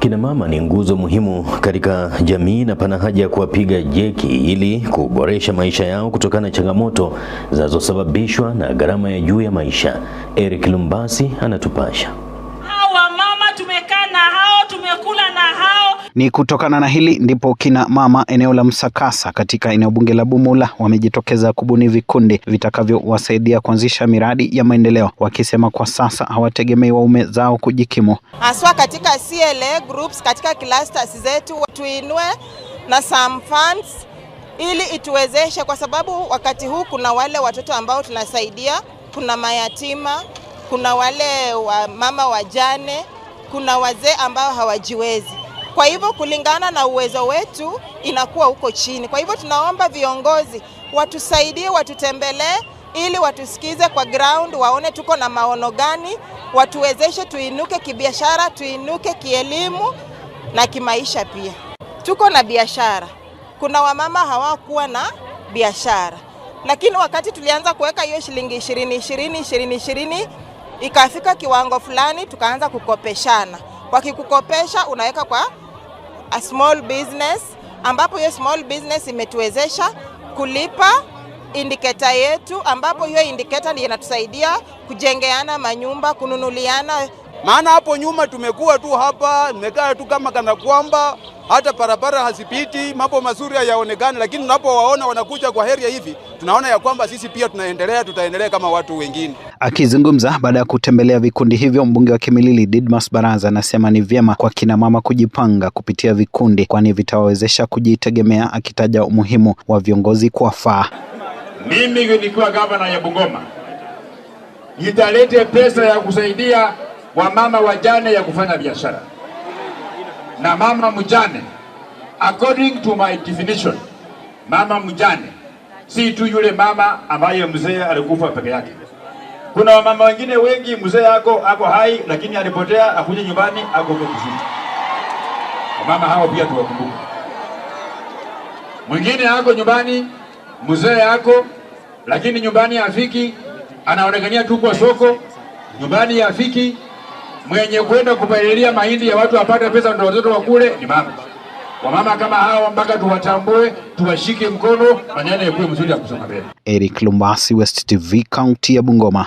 Kina mama ni nguzo muhimu katika jamii na pana haja ya kuwapiga jeki ili kuboresha maisha yao kutokana na changamoto zinazosababishwa na gharama ya juu ya maisha. Eric Lumbasi anatupasha. Hawa mama tumekaa na hao, tumekula na hao. Ni kutokana na hili ndipo kina mama eneo la Msakasa katika eneo bunge la Bumula wamejitokeza kubuni vikundi vitakavyowasaidia kuanzisha miradi ya maendeleo, wakisema kwa sasa hawategemei waume zao kujikimu. Haswa katika CLA groups, katika clusters zetu tuinue na some funds ili ituwezeshe, kwa sababu wakati huu kuna wale watoto ambao tunasaidia, kuna mayatima, kuna wale wa mama wajane, kuna wazee ambao hawajiwezi. Kwa hivyo kulingana na uwezo wetu inakuwa huko chini. Kwa hivyo tunaomba viongozi watusaidie, watutembelee ili watusikize kwa ground, waone tuko na maono gani, watuwezeshe tuinuke kibiashara, tuinuke kielimu na kimaisha pia. Tuko na biashara. Kuna wamama hawakuwa na biashara. Lakini wakati tulianza kuweka hiyo shilingi 20 ikafika kiwango fulani tukaanza kukopeshana. Wakikukopesha unaweka kwa a small business, ambapo hiyo small business imetuwezesha kulipa indicator yetu, ambapo hiyo indicator ndiyo inatusaidia kujengeana manyumba, kununuliana. Maana hapo nyuma tumekuwa tu hapa, nimekaa tu kama kana kwamba hata barabara hazipiti, mambo mazuri hayaonekani, lakini tunapowaona wanakuja kwa heri hivi, tunaona ya kwamba sisi pia tutaendelea kama watu wengine. Akizungumza baada ya kutembelea vikundi hivyo, mbunge wa Kimilili Didmas Baraza anasema ni vyema kwa kina mama kujipanga kupitia vikundi, kwani vitawawezesha kujitegemea, akitaja umuhimu wa viongozi kuwafaa. Mimi nikiwa gavana ya Bungoma nitalete pesa ya kusaidia wamama wajane ya kufanya biashara. Na mama mjane, according to my definition, mama mjane si tu yule mama ambaye mzee alikufa peke yake. Kuna wamama wengine wengi mzee ako hai lakini alipotea, akuje nyumbani ako kuzini. Mama hao pia tuwakumbuke. Mwingine ako nyumbani, mzee ako lakini nyumbani hafiki, anaonekania tu kwa soko, nyumbani hafiki. Mwenye kwenda kupalilia mahindi ya watu apate pesa ndio watoto wakule ni mama. Wamama kama hao mpaka tuwatambue, tuwashike mkono, maneno yakuwe mzuri ya kusonga mbele. Eric Lumbasi, West TV, kaunti ya Bungoma.